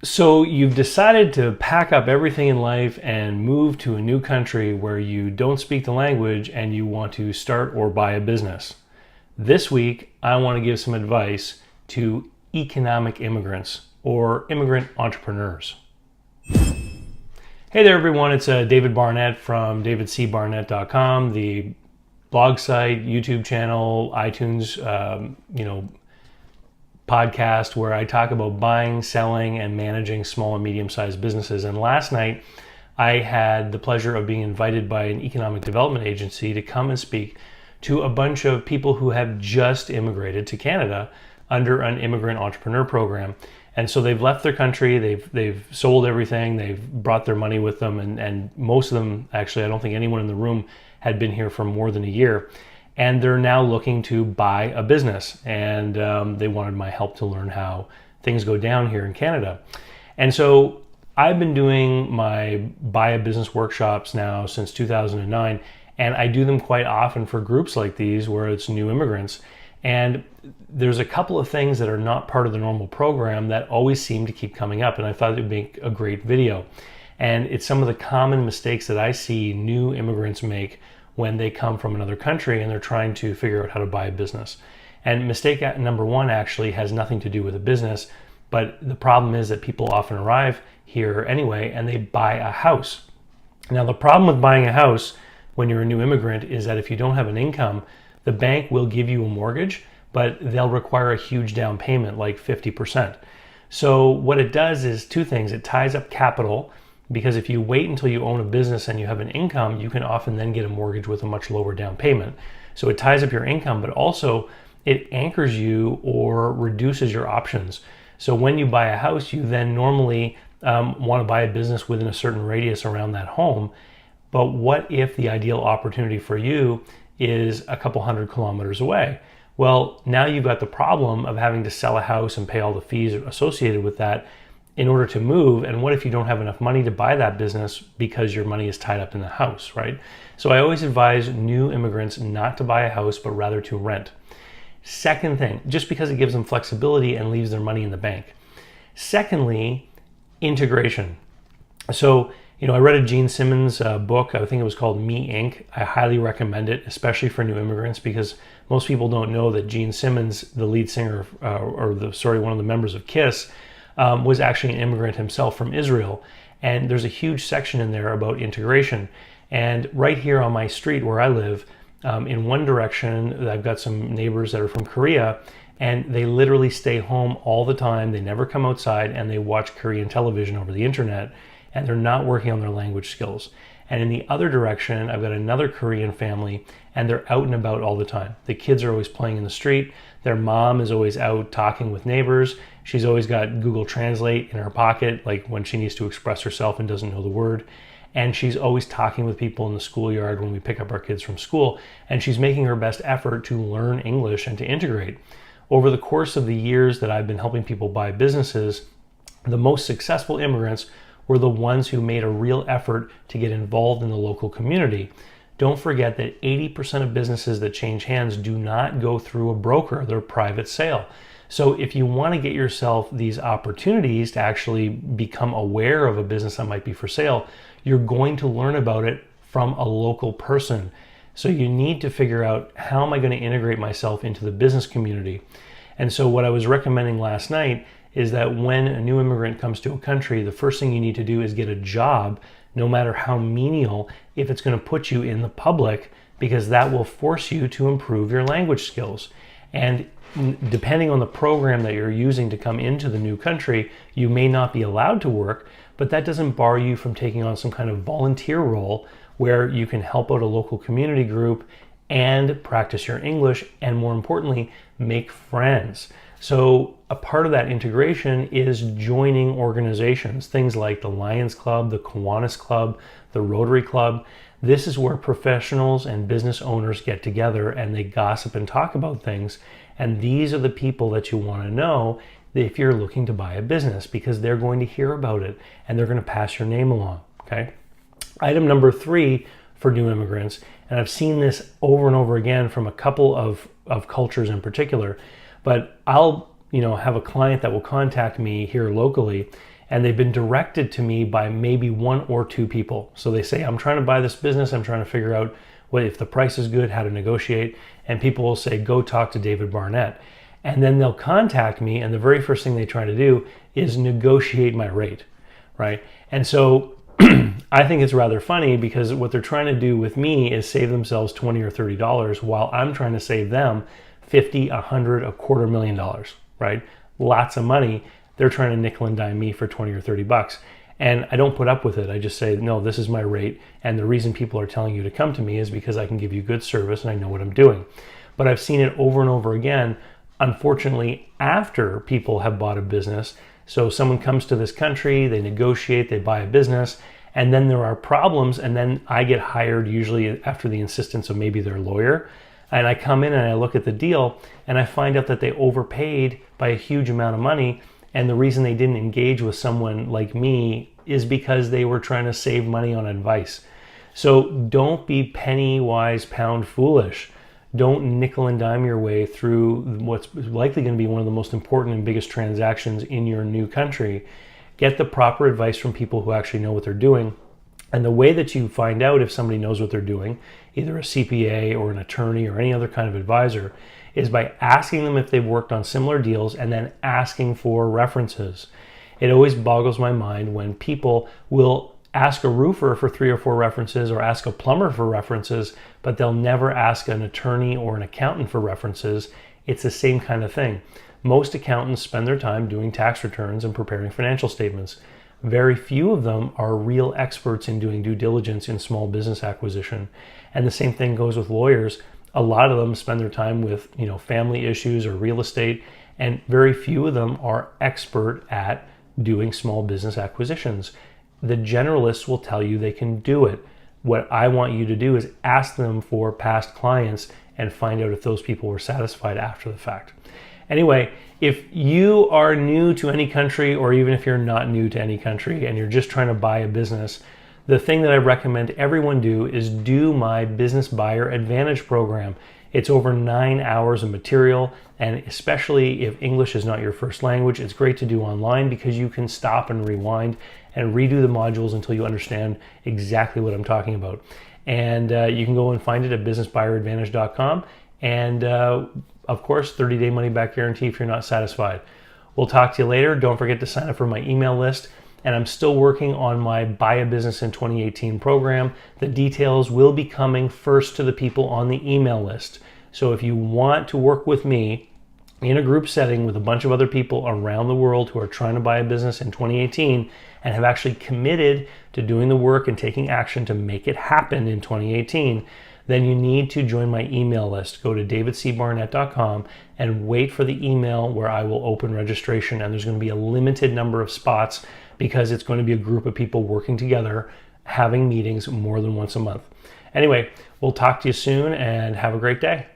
So you've decided to pack up everything in life and move to a new country where you don't speak the language and you want to start or buy a business. This week, I want to give some advice to economic immigrants or immigrant entrepreneurs. Hey there, everyone. It's David Barnett from davidcbarnett.com, the blog site, YouTube channel, iTunes, podcast where I talk about buying, selling, and managing small and medium-sized businesses. And last night, I had the pleasure of being invited by an economic development agency to come and speak to a bunch of people who have just immigrated to Canada under an immigrant entrepreneur program. And so they've left their country, they've sold everything, they've brought their money with them, and most of them, actually, I don't think anyone in the room had been here for more than a year. And they're now looking to buy a business, and they wanted my help to learn how things go down here in Canada. And so I've been doing my buy a business workshops now since 2009, and I do them quite often for groups like these where it's new immigrants. And there's a couple of things that are not part of the normal program that always seem to keep coming up, and I thought it would make a great video. And it's some of the common mistakes that I see new immigrants make when they come from another country and they're trying to figure out how to buy a business. And mistake number one actually has nothing to do with a business, but the problem is that people often arrive here anyway and they buy a house. Now, the problem with buying a house when you're a new immigrant is that if you don't have an income, the bank will give you a mortgage, but they'll require a huge down payment, like 50%. So what it does is two things. It ties up capital, because if you wait until you own a business and you have an income, you can often then get a mortgage with a much lower down payment. So it ties up your income, but also it anchors you or reduces your options. So when you buy a house, you then normally want to buy a business within a certain radius around that home. But what if the ideal opportunity for you is a couple hundred kilometers away? Well, now you've got the problem of having to sell a house and pay all the fees associated with that in order to move. And what if you don't have enough money to buy that business because your money is tied up in the house, right? So I always advise new immigrants not to buy a house, but rather to rent. Second thing, just because it gives them flexibility and leaves their money in the bank. Secondly, integration. So, I read a Gene Simmons book. I think it was called Me Inc. I highly recommend it, especially for new immigrants, because most people don't know that Gene Simmons, the lead singer, one of the members of KISS, was actually an immigrant himself from Israel. And there's a huge section in there about integration. And right here on my street where I live, in one direction, I've got some neighbors that are from Korea, and they literally stay home all the time. They never come outside, and they watch Korean television over the internet, and they're not working on their language skills. And in the other direction, I've got another Korean family, and they're out and about all the time. The kids are always playing in the street. Their mom is always out talking with neighbors. She's always got Google Translate in her pocket, like when she needs to express herself and doesn't know the word. And she's always talking with people in the schoolyard when we pick up our kids from school. And she's making her best effort to learn English and to integrate. Over the course of the years that I've been helping people buy businesses, the most successful immigrants were the ones who made a real effort to get involved in the local community. Don't forget that 80% of businesses that change hands do not go through a broker. They're private sale. So if you want to get yourself these opportunities to actually become aware of a business that might be for sale, you're going to learn about it from a local person. So you need to figure out, how am I going to integrate myself into the business community? And so what I was recommending last night is that when a new immigrant comes to a country, the first thing you need to do is get a job, no matter how menial, if it's going to put you in the public, because that will force you to improve your language skills. And depending on the program that you're using to come into the new country, you may not be allowed to work, but that doesn't bar you from taking on some kind of volunteer role where you can help out a local community group and practice your English, and more importantly, make friends. So a part of that integration is joining organizations, things like the Lions Club, the Kiwanis Club, the Rotary Club. This is where professionals and business owners get together and they gossip and talk about things. And these are the people that you want to know if you're looking to buy a business, because they're going to hear about it and they're going to pass your name along, okay? Item number 3 for new immigrants, and I've seen this over and over again from a couple of cultures in particular, but I'll have a client that will contact me here locally and they've been directed to me by maybe one or two people. So they say, I'm trying to buy this business. I'm trying to figure out what, if the price is good, how to negotiate. And people will say, go talk to David Barnett. And then they'll contact me, and the very first thing they try to do is negotiate my rate, right? And so I think it's rather funny, because what they're trying to do with me is save themselves $20 or $30 while I'm trying to save them 50, 100, $250,000, right? Lots of money. They're trying to nickel and dime me for 20 or 30 bucks. And I don't put up with it. I just say, no, this is my rate. And the reason people are telling you to come to me is because I can give you good service and I know what I'm doing. But I've seen it over and over again, unfortunately, after people have bought a business. So someone comes to this country, they negotiate, they buy a business, and then there are problems, and then I get hired usually after the insistence of maybe their lawyer. And I come in and I look at the deal, and I find out that they overpaid by a huge amount of money. And the reason they didn't engage with someone like me is because they were trying to save money on advice. So don't be penny wise, pound foolish. Don't nickel and dime your way through what's likely going to be one of the most important and biggest transactions in your new country. Get the proper advice from people who actually know what they're doing. And the way that you find out if somebody knows what they're doing, either a CPA or an attorney or any other kind of advisor, is by asking them if they've worked on similar deals and then asking for references. It always boggles my mind when people will ask a roofer for 3 or 4 references or ask a plumber for references, but they'll never ask an attorney or an accountant for references. It's the same kind of thing. Most accountants spend their time doing tax returns and preparing financial statements. Very few of them are real experts in doing due diligence in small business acquisition. And the same thing goes with lawyers. A lot of them spend their time with, family issues or real estate, and very few of them are expert at doing small business acquisitions. The generalists will tell you they can do it. What I want you to do is ask them for past clients and find out if those people were satisfied after the fact. Anyway, if you are new to any country, or even if you're not new to any country and you're just trying to buy a business, the thing that I recommend everyone do is do my Business Buyer Advantage program. It's over 9 hours of material, and especially if English is not your first language, it's great to do online because you can stop and rewind and redo the modules until you understand exactly what I'm talking about. And you can go and find it at businessbuyeradvantage.com. And of course, 30-day money-back guarantee if you're not satisfied. We'll talk to you later. Don't forget to sign up for my email list. And I'm still working on my Buy a Business in 2018 program. The details will be coming first to the people on the email list. So if you want to work with me in a group setting with a bunch of other people around the world who are trying to buy a business in 2018 and have actually committed to doing the work and taking action to make it happen in 2018, then you need to join my email list. Go to davidcbarnett.com and wait for the email where I will open registration. And there's going to be a limited number of spots because it's going to be a group of people working together, having meetings more than once a month. Anyway, we'll talk to you soon and have a great day.